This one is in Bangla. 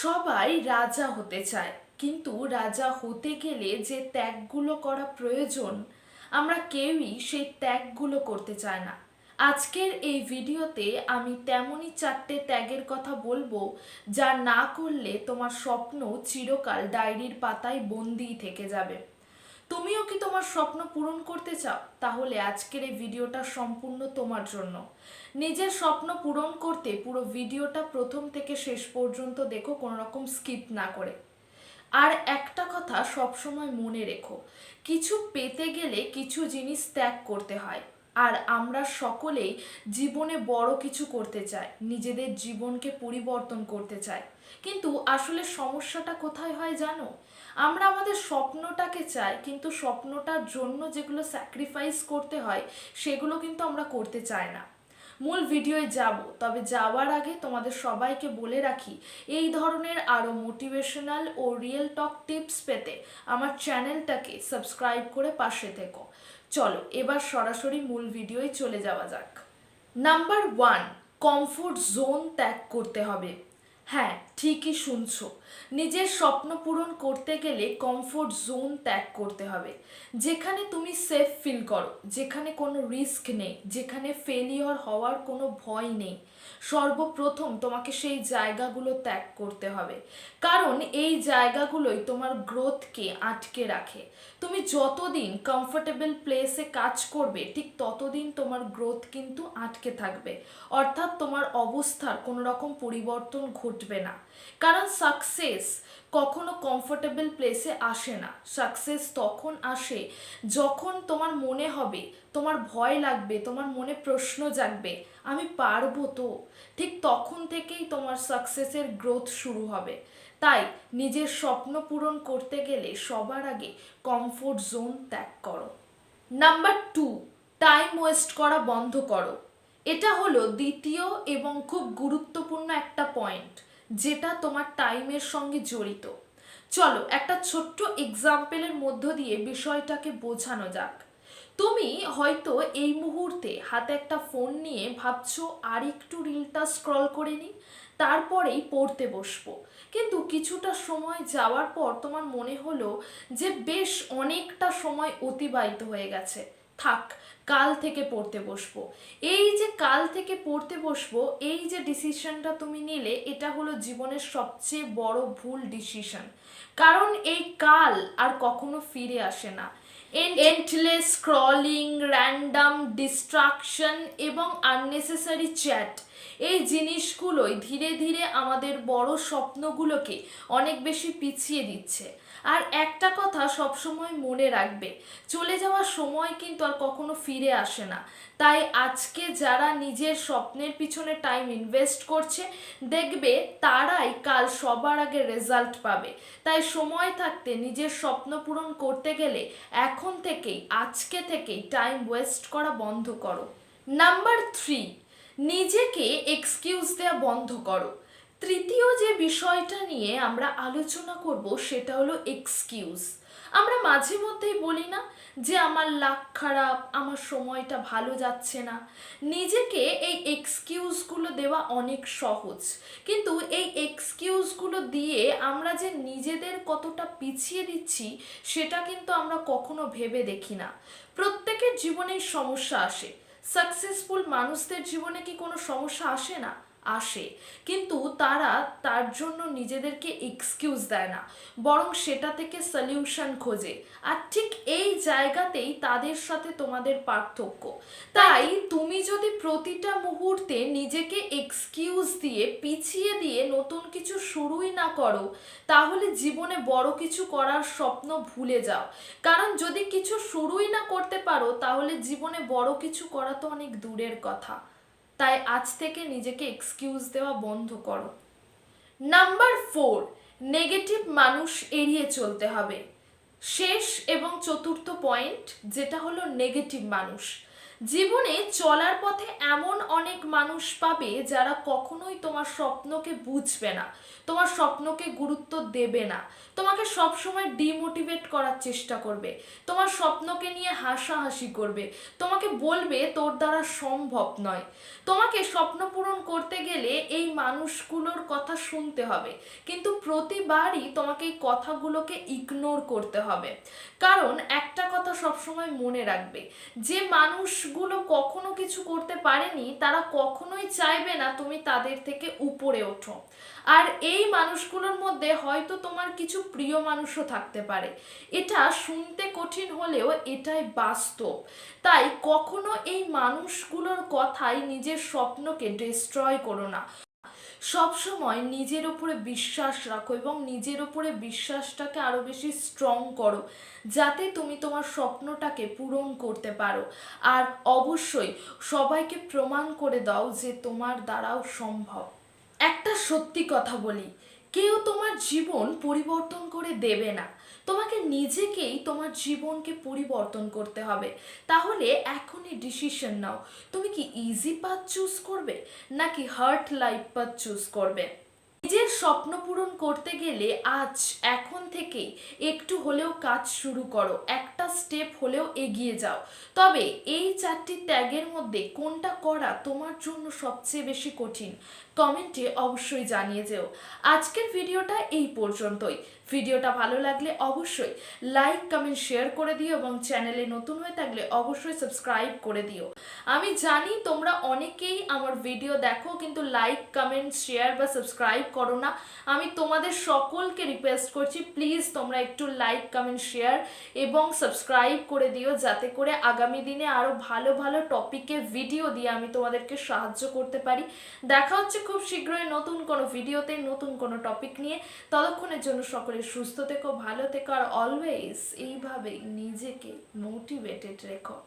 সবাই রাজা হতে চায়, কিন্তু রাজা হতে গেলে যে ত্যাগগুলো করা প্রয়োজন আমরা কেউই সেই ত্যাগগুলো করতে চায় না। আজকের এই ভিডিওতে আমি তেমনই 4টে ত্যাগের কথা বলবো যা না করলে তোমার স্বপ্ন চিরকাল ডায়েরির পাতায় বন্দিই থেকে যাবে। তুমিও কি তোমার স্বপ্ন পূরণ করতে চাও? তাহলে আজকের এই ভিডিওটা সম্পূর্ণ তোমার জন্য। নিজের স্বপ্ন পূরণ করতে পুরো ভিডিওটা প্রথম থেকে শেষ পর্যন্ত দেখো, কোনো রকম স্কিপ না করে। আর একটা কথা সবসময় মনে রেখো, কিছু পেতে গেলে কিছু জিনিস ত্যাগ করতে হয়। আর আমরা সকলেই জীবনে বড় কিছু করতে চাই, নিজেদের জীবনকে পরিবর্তন করতে চাই, কিন্তু আসলে সমস্যাটা কোথায় হয় জানো? আমরা আমাদের স্বপ্নটাকে চাই, কিন্তু স্বপ্নটার জন্য যেগুলো স্যাক্রিফাইস করতে হয় সেগুলো কিন্তু আমরা করতে চাই না। মূল ভিডিওয়ে যাব, তবে যাওয়ার আগে তোমাদের সবাইকে বলে রাখি, এই ধরনের আরও মোটিভেশনাল ও রিয়েল টক টিপস পেতে আমার চ্যানেলটাকে সাবস্ক্রাইব করে পাশে থেকো। চলো এবার সরাসরি মূল ভিডিওয় চলে যাওয়া যাক। নাম্বার 1, কমফোর্ট জোন ত্যাগ করতে হবে। হ্যাঁ, ঠিকই শুনছো, নিজের স্বপ্ন পূরণ করতে গেলে কমফোর্ট জোন ত্যাগ করতে হবে। যেখানে তুমি সেফ ফিল করো, যেখানে কোনো রিস্ক নেই, যেখানে ফেলিওর হওয়ার কোনো ভয় নেই, সর্বপ্রথম তোমাকে সেই জায়গাগুলো ত্যাগ করতে হবে। কারণ এই জায়গাগুলোই তোমার গ্রোথকে আটকে রাখে। তুমি যতদিন কমফোর্টেবল প্লেসে কাজ করবে, ঠিক ততদিন তোমার গ্রোথ কিন্তু আটকে থাকবে, অর্থাৎ তোমার অবস্থার কোনো রকম পরিবর্তন ঘটবে না। কারণ সাকসেস কখনো কমফোর্টেবল প্লেসে আসে না। সাকসেস তখন আসে যখন তোমার মনে হবে, তোমার ভয় লাগবে, তোমার মনে প্রশ্ন জাগবে, আমি পারবো তো, ঠিক তখন থেকেই তোমার সাকসেসের গ্রোথ শুরু হবে। তাই নিজের স্বপ্ন পূরণ করতে গেলে সবার আগে কমফোর্ট জোন ত্যাগ করো। নাম্বার 2, টাইম ওয়েস্ট করা বন্ধ করো। এটা হলো দ্বিতীয় এবং খুব গুরুত্বপূর্ণ একটা পয়েন্ট, যেটা তোমার টাইমের সঙ্গে জড়িত। চলো একটা ছোট্ট এক্সাম্পলের মধ্য দিয়ে বিষয়টাকে বোঝানো যাক। তুমি হয়তো এই মুহূর্তে হাতে একটা ফোন নিয়ে ভাবছো আর একটু রিলটা স্ক্রল করে নিই, তারপরেই পড়তে বসবো। কিন্তু কিছুটা সময় যাওয়ার পর তোমার মনে হলো যে বেশ অনেকটা সময় অতিবাহিত হয়ে গেছে, থাক কাল থেকে পড়তে বসবো। এই যে কাল থেকে পড়তে বসবো, এই যে ডিসিশনটা তুমি নিলে, এটা হলো জীবনের সবচেয়ে বড় ভুল ডিসিশন। কারণ এই কাল আর কখনো ফিরে আসে না। এন্ডলেস স্ক্রলিং, র্যান্ডম ডিস্ট্রাকশন এবং আননেসেসারি চ্যাট, এই জিনিসগুলোই ধীরে ধীরে আমাদের বড় স্বপ্নগুলোকে অনেক বেশি পিছিয়ে দিচ্ছে। আর একটা কথা সবসময় মনে রাখবে, চলে যাওয়ার সময় কিন্তু আর কখনো ফিরে আসে না। তাই আজকে যারা নিজের স্বপ্নের পিছনে টাইম ইনভেস্ট করছে, দেখবে তারাই কাল সবার আগে রেজাল্ট পাবে। তাই সময় থাকতে নিজের স্বপ্ন পূরণ করতে গেলে এখন থেকেই, আজকে থেকেই টাইম ওয়েস্ট করা বন্ধ করো। নাম্বার 3, নিজেকে এক্সকিউজ দেওয়া বন্ধ করো। তৃতীয় যে বিষয়টা নিয়ে আমরা আলোচনা করব সেটা হলো এক্সকিউজ। আমরা মাঝে মধ্যেই বলি না যে আমার লাক খারাপ, আমার সময়টা ভালো যাচ্ছে না। নিজেকে এই এক্সকিউজগুলো দেওয়া অনেক সহজ, কিন্তু এই এক্সকিউজগুলো দিয়ে আমরা যে নিজেদের কতটা পিছিয়ে দিচ্ছি সেটা কিন্তু আমরা কখনো ভেবে দেখি না। প্রত্যেকের জীবনেই সমস্যা আসে। সাকসেসফুল মানুষদের জীবনে কি কোনো সমস্যা আসে না? আসে, কিন্তু তারা তার জন্য নিজেদেরকে এক্সকিউজ দেয় না, বরং সেটা থেকে সলিউশন খোঁজে। আর ঠিক এই জায়গাতেই তাদের সাথে তোমাদের পার্থক্য। তাই তুমি যদি প্রতিটা মুহূর্তে নিজেকে এক্সকিউজ দিয়ে, পিছিয়ে দিয়ে নতুন কিছু শুরুই না করো, তাহলে জীবনে বড় কিছু করার স্বপ্ন ভুলে যাও। কারণ যদি কিছু শুরুই না করতে পারো, তাহলে জীবনে বড় কিছু করা তো অনেক দূরের কথা। তাই আজ থেকে নিজেকে এক্সকিউজ দেওয়া বন্ধ করো। নাম্বার 4, নেগেটিভ মানুষ এড়িয়ে চলতে হবে। শেষ এবং চতুর্থ পয়েন্ট, যেটা হলো নেগেটিভ মানুষ। জীবনে চলার পথে এমন অনেক মানুষ পাবে যারা কখনোই তোমার স্বপ্নকে বুঝবে না, তোমার স্বপ্নকে গুরুত্ব দেবে না, তোমাকে সবসময় ডিমোটিভেট করার চেষ্টা করবে, তোমার স্বপ্নকে নিয়ে হাসাহাসি করবে, তোমাকে বলবে তোর দ্বারা সম্ভব নয়। তোমাকে স্বপ্ন পূরণ করতে গেলে এই মানুষগুলোর কথা শুনতে হবে, কিন্তু প্রতিবারই তোমাকে এই কথাগুলোকে ইগনোর করতে হবে। কারণ একটা কথা সবসময় মনে রাখবে, যে মানুষগুলো কখনো কিছু করতে পারেনি তারা কখনোই চাইবে না তুমি তাদের থেকে উপরে ওঠো। আর এই মানুষগুলোর মধ্যে হয়তো তোমার কিছু প্রিয় মানুষও থাকতে পারে। এটা শুনতে কঠিন হলেও এটাই বাস্তব। তাই কখনো এই মানুষগুলোর কথাই নিজের স্বপ্নকে ডিস্ট্রয় করো না। সবসময় নিজের উপরে বিশ্বাস রাখো এবং নিজের উপরে বিশ্বাসটাকে আরো বেশি স্ট্রং করো, যাতে তুমি তোমার স্বপ্নটাকে পূরণ করতে পারো। আর অবশ্যই সবাইকে প্রমাণ করে দাও যে তোমার দ্বারাও সম্ভব। একটা সত্যি কথা বলি, কেউ তোমার জীবন পরিবর্তন করে দেবে না, তোমাকে নিজেকেই তোমার জীবনকে পরিবর্তন করতে হবে। তাহলে এখনই ডিসিশন নাও, তুমি কি ইজি পাথ চুজ করবে নাকি হার্ট লাইফ পাথ চুজ করবে। নিজের স্বপ্ন পূরণ করতে গেলে আজ এখন থেকেই একটু হলেও কাজ শুরু করো, একটা স্টেপ হলেও এগিয়ে যাও। তবে এই 4টি ত্যাগের মধ্যে কোনটা করা তোমার জন্য সবচেয়ে বেশি কঠিন, কমেন্টে অবশ্যই জানিয়ে যেও। আজকের ভিডিওটা এই পর্যন্তই। ভিডিওটা ভালো লাগলে অবশ্যই লাইক কমেন্ট শেয়ার করে দিও এবং চ্যানেলে নতুন হয়ে থাকলে অবশ্যই সাবস্ক্রাইব করে দিও। আমি জানি তোমরা অনেকেই আমার ভিডিও দেখো কিন্তু লাইক কমেন্ট শেয়ার বা সাবস্ক্রাইব করো না। আমি তোমাদের সকলকে রিকোয়েস্ট করছি, প্লিজ তোমরা একটু লাইক কমেন্ট শেয়ার এবং সাবস্ক্রাইব করে দিও, যাতে করে আগামী দিনে আরও ভালো ভালো টপিকে ভিডিও দিয়ে আমি তোমাদেরকে সাহায্য করতে পারি। দেখা হচ্ছে খুব শীঘ্রই নতুন কোনো ভিডিওতে নতুন কোনো টপিক নিয়ে। ততক্ষণের জন্য সকলে সুস্থ থেকো, ভালো থেকো আর অলওয়েজ এইভাবেই নিজেকে মোটিভেটেড রেখো।